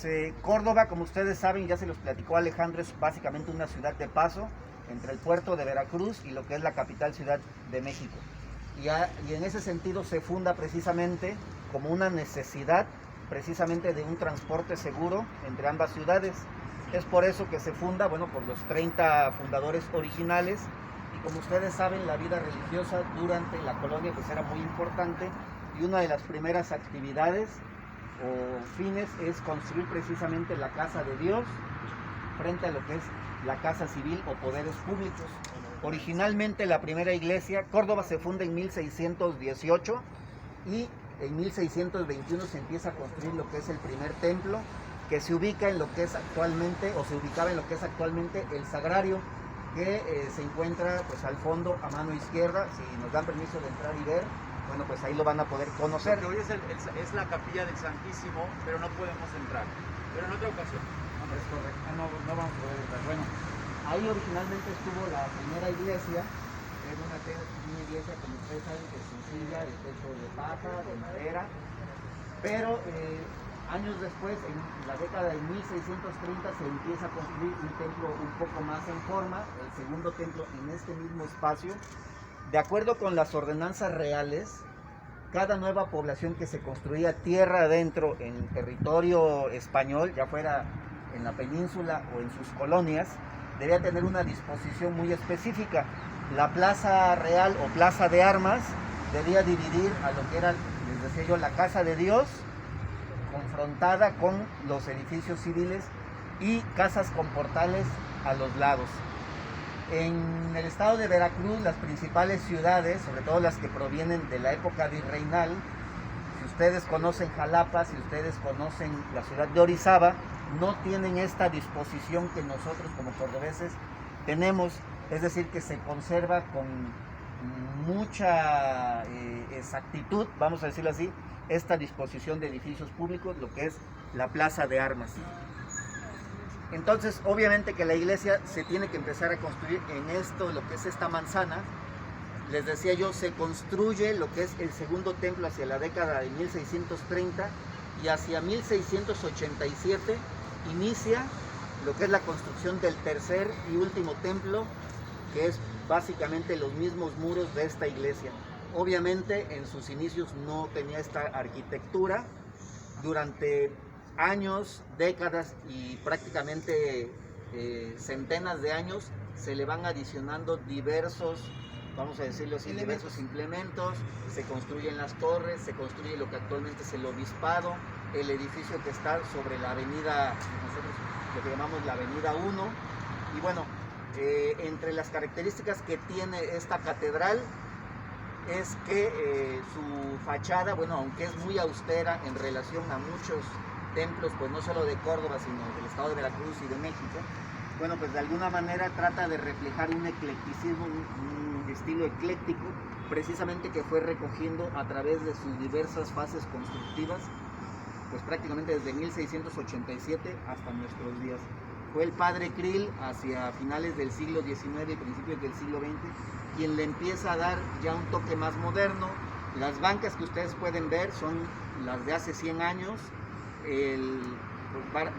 Pues Córdoba, como ustedes saben, ya se los platicó Alejandro, es básicamente una ciudad de paso entre el puerto de Veracruz y lo que es la capital Ciudad de México. Y en ese sentido se funda precisamente como una necesidad precisamente de un transporte seguro entre ambas ciudades. Es por eso que se funda, bueno, por los 30 fundadores originales. Y como ustedes saben, la vida religiosa durante la colonia pues era muy importante, y una de las primeras actividades o fines es construir precisamente la casa de Dios frente a lo que es la casa civil o poderes públicos. Originalmente la primera iglesia, Córdoba se funda en 1618 y en 1621 se empieza a construir lo que es el primer templo, que se ubica en lo que es actualmente, o se ubicaba en lo que es actualmente el Sagrario, que se encuentra pues al fondo a mano izquierda. Si nos dan permiso de entrar y ver, bueno, pues ahí lo van a poder conocer. Porque hoy es la capilla del Santísimo, pero no podemos entrar. Pero en otra ocasión. No, es correcto. No vamos a poder entrar. Bueno, ahí originalmente estuvo la primera iglesia. Es una iglesia, como ustedes saben, que es sencilla, de techo de paja, de madera. Pero años después, en la década de 1630, se empieza a construir un templo un poco más en forma, el segundo templo en este mismo espacio. De acuerdo con las ordenanzas reales, cada nueva población que se construía tierra adentro en territorio español, ya fuera en la península o en sus colonias, debía tener una disposición muy específica. La plaza real o plaza de armas debía dividir a lo que era, les decía yo, la casa de Dios, confrontada con los edificios civiles y casas con portales a los lados. En el estado de Veracruz, las principales ciudades, sobre todo las que provienen de la época virreinal, si ustedes conocen Jalapa, si ustedes conocen la ciudad de Orizaba, no tienen esta disposición que nosotros como cordobeses tenemos, es decir, que se conserva con mucha exactitud, vamos a decirlo así, esta disposición de edificios públicos, lo que es la plaza de armas. Entonces, obviamente que la iglesia se tiene que empezar a construir en esto, lo que es esta manzana. Les decía yo, se construye lo que es el segundo templo hacia la década de 1630, y hacia 1687 inicia lo que es la construcción del tercer y último templo, que es básicamente los mismos muros de esta iglesia. Obviamente en sus inicios no tenía esta arquitectura. Durante años, décadas y prácticamente centenas de años se le van adicionando diversos, vamos a decirlo así, diversos implementos. Se construyen las torres, se construye lo que actualmente es el obispado, el edificio que está sobre la avenida, nosotros lo que llamamos la avenida 1. Y bueno, entre las características que tiene esta catedral es que su fachada, bueno, aunque es muy austera en relación a muchos templos, pues no solo de Córdoba, sino del estado de Veracruz y de México, bueno, pues de alguna manera trata de reflejar un eclecticismo, un estilo ecléctico, precisamente que fue recogiendo a través de sus diversas fases constructivas, pues prácticamente desde 1687 hasta nuestros días. Fue el padre Krill, hacia finales del siglo XIX y principios del siglo XX, quien le empieza a dar ya un toque más moderno. Las bancas que ustedes pueden ver son las de hace 100 años.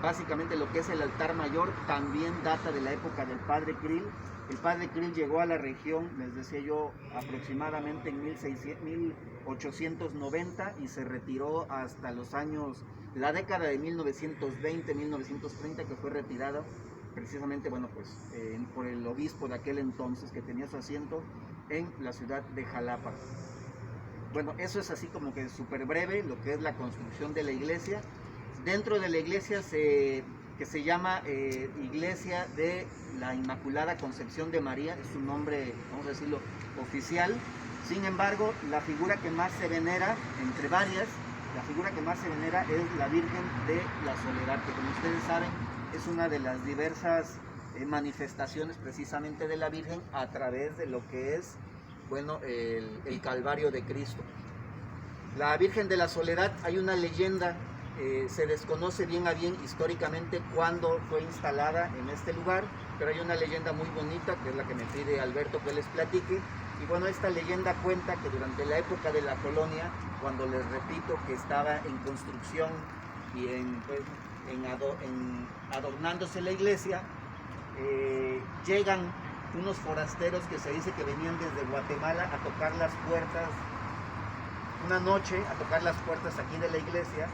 Básicamente lo que es el altar mayor también data de la época del padre Krill. El padre Krill llegó a la región, les decía yo, aproximadamente en 1890, y se retiró hasta los años, la década de 1920-1930, que fue retirado precisamente, bueno, pues por el obispo de aquel entonces, que tenía su asiento en la ciudad de Jalapa. Bueno, eso es así como que súper breve lo que es la construcción de la iglesia. Dentro de la iglesia que se llama Iglesia de la Inmaculada Concepción de María, es su nombre, vamos a decirlo, oficial. Sin embargo, la figura que más se venera, entre varias, la figura que más se venera es la Virgen de la Soledad, que como ustedes saben es una de las diversas manifestaciones precisamente de la Virgen a través de lo que es, bueno, el Calvario de Cristo. La Virgen de la Soledad, hay una leyenda, se desconoce bien a bien históricamente cuándo fue instalada en este lugar, pero hay una leyenda muy bonita, que es la que me pide Alberto que les platique. Y bueno, esta leyenda cuenta que durante la época de la colonia, cuando les repito que estaba en construcción y en adornándose la iglesia, llegan unos forasteros que se dice que venían desde Guatemala a tocar las puertas, una noche a tocar las puertas aquí de la iglesia.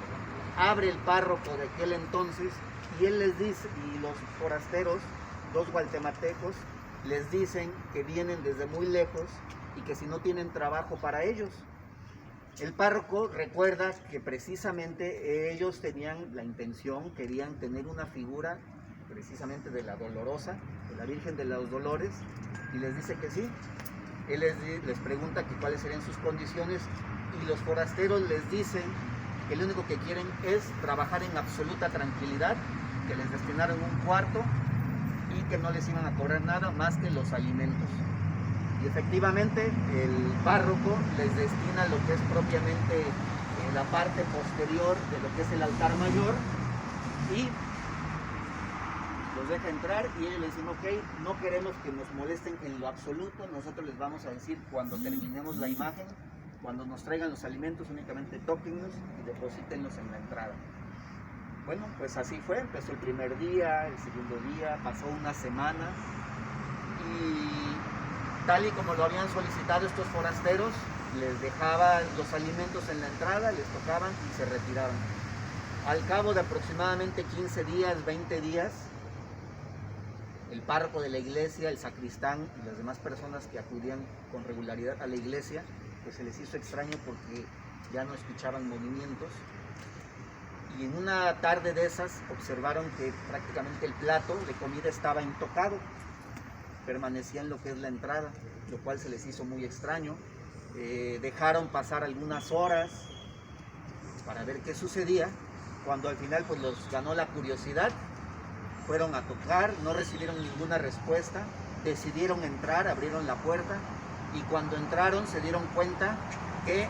Abre el párroco de aquel entonces y él les dice, y los forasteros, dos guatemaltecos, les dicen que vienen desde muy lejos y que si no tienen trabajo para ellos. El párroco recuerda que precisamente ellos tenían la intención, querían tener una figura precisamente de la Dolorosa, de la Virgen de los Dolores, y les dice que sí. Él les pregunta que cuáles serían sus condiciones y los forasteros les dicen que lo único que quieren es trabajar en absoluta tranquilidad, que les destinaron un cuarto y que no les iban a cobrar nada más que los alimentos. Y efectivamente el párroco les destina lo que es propiamente la parte posterior de lo que es el altar mayor y los deja entrar y ellos les dicen, ok, no queremos que nos molesten en lo absoluto, nosotros les vamos a decir cuando terminemos la imagen, cuando nos traigan los alimentos únicamente tóquenlos y deposítenlos en la entrada. Bueno, pues así fue, empezó el primer día, el segundo día, pasó una semana y tal y como lo habían solicitado estos forasteros, les dejaban los alimentos en la entrada, les tocaban y se retiraban. Al cabo de aproximadamente 15 días, 20 días, el párroco de la iglesia, el sacristán y las demás personas que acudían con regularidad a la iglesia, pues se les hizo extraño porque ya no escuchaban movimientos. Y en una tarde de esas observaron que prácticamente el plato de comida estaba intocado, permanecía en lo que es la entrada, lo cual se les hizo muy extraño. Dejaron pasar algunas horas para ver qué sucedía, cuando al final pues los ganó la curiosidad, fueron a tocar, no recibieron ninguna respuesta, decidieron entrar, abrieron la puerta y cuando entraron se dieron cuenta que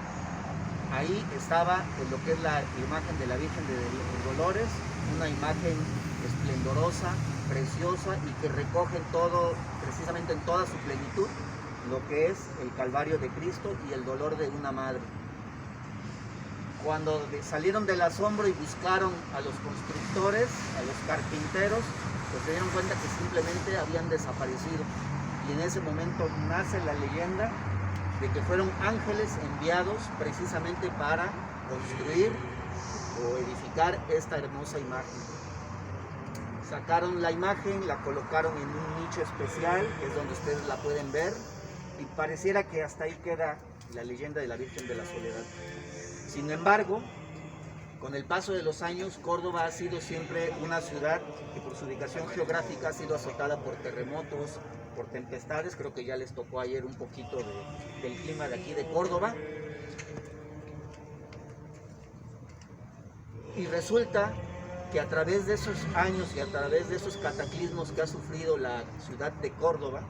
ahí estaba lo que es la imagen de la Virgen de los Dolores, una imagen esplendorosa, preciosa y que recoge todo, precisamente en toda su plenitud, lo que es el Calvario de Cristo y el dolor de una madre. Cuando salieron del asombro y buscaron a los constructores, a los carpinteros, pues se dieron cuenta que simplemente habían desaparecido. Y en ese momento nace la leyenda de que fueron ángeles enviados precisamente para construir o edificar esta hermosa imagen. Sacaron la imagen, la colocaron en un nicho especial, que es donde ustedes la pueden ver, y pareciera que hasta ahí queda la leyenda de la Virgen de la Soledad. Sin embargo, con el paso de los años, Córdoba ha sido siempre una ciudad que por su ubicación geográfica ha sido azotada por terremotos, por tempestades. Creo que ya les tocó ayer un poquito del clima de aquí de Córdoba. Y resulta que a través de esos años y a través de esos cataclismos que ha sufrido la ciudad de Córdoba,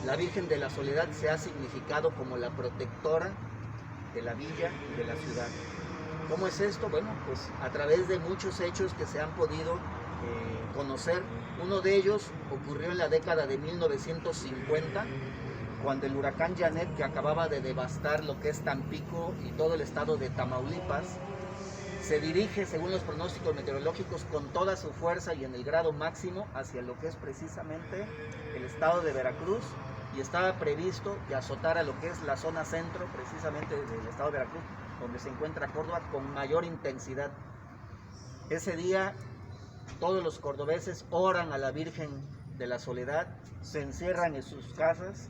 la Virgen de la Soledad se ha significado como la protectora de la villa y de la ciudad. ¿Cómo es esto? Bueno, pues a través de muchos hechos que se han podido conocer. Uno de ellos ocurrió en la década de 1950, cuando el huracán Janet, que acababa de devastar lo que es Tampico y todo el estado de Tamaulipas, se dirige, según los pronósticos meteorológicos, con toda su fuerza y en el grado máximo hacia lo que es precisamente el estado de Veracruz, y estaba previsto que azotara lo que es la zona centro, precisamente del estado de Veracruz, donde se encuentra Córdoba, con mayor intensidad. Ese día todos los cordobeses oran a la Virgen de la Soledad, se encierran en sus casas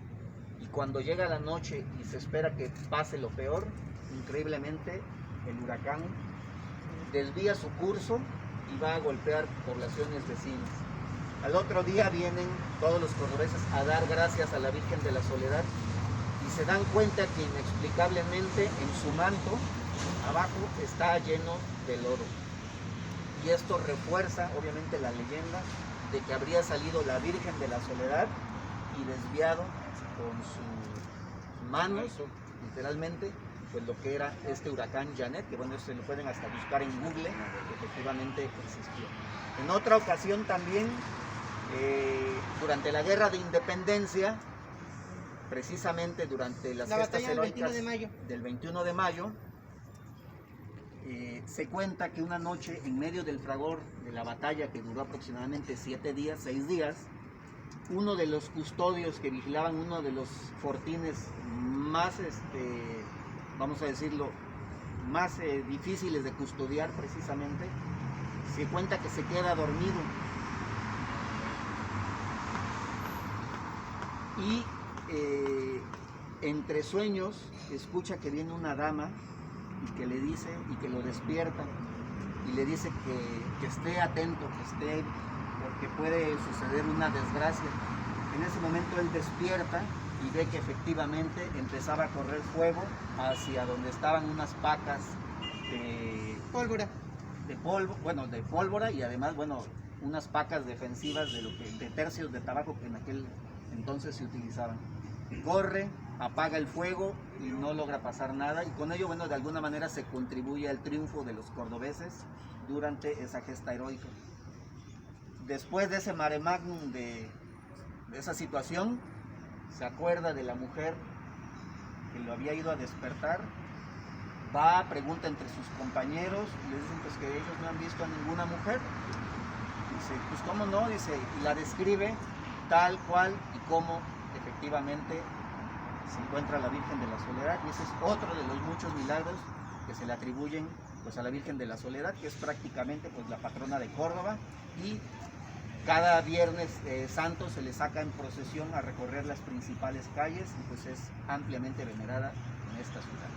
y cuando llega la noche y se espera que pase lo peor, increíblemente el huracán desvía su curso y va a golpear poblaciones vecinas. Al otro día vienen todos los cordobeses a dar gracias a la Virgen de la Soledad y se dan cuenta que inexplicablemente en su manto abajo está lleno de lodo. Y esto refuerza obviamente la leyenda de que habría salido la Virgen de la Soledad y desviado con sus manos, literalmente, pues lo que era este huracán Janet, que bueno, se lo pueden hasta buscar en Google, que efectivamente existió. En otra ocasión también, durante la Guerra de Independencia, precisamente durante las fiestas heroicas del 21 de mayo, Se cuenta que una noche, en medio del fragor de la batalla, que duró aproximadamente 7 días, 6 días, uno de los custodios que vigilaban uno de los fortines más, vamos a decirlo, más difíciles de custodiar precisamente, se cuenta que se queda dormido. Y entre sueños escucha que viene una dama y que le dice, y que lo despierta, y le dice que esté atento, que esté, porque puede suceder una desgracia. En ese momento él despierta y ve que efectivamente empezaba a correr fuego hacia donde estaban unas pacas de Pólvora. de pólvora, y además, bueno, unas pacas defensivas de tercios de tabaco que en aquel entonces se utilizaban. Corre, apaga el fuego y no logra pasar nada, y con ello, bueno, de alguna manera se contribuye al triunfo de los cordobeses durante esa gesta heroica. Después de ese mare magnum, de esa situación, se acuerda de la mujer que lo había ido a despertar, va, pregunta entre sus compañeros, y les dicen pues que ellos no han visto a ninguna mujer. Dice, pues cómo no, dice, y la describe tal cual y como efectivamente se encuentra la Virgen de la Soledad, y ese es otro de los muchos milagros que se le atribuyen pues a la Virgen de la Soledad, que es prácticamente pues la patrona de Córdoba, y cada viernes santo se le saca en procesión a recorrer las principales calles, y pues es ampliamente venerada en esta ciudad.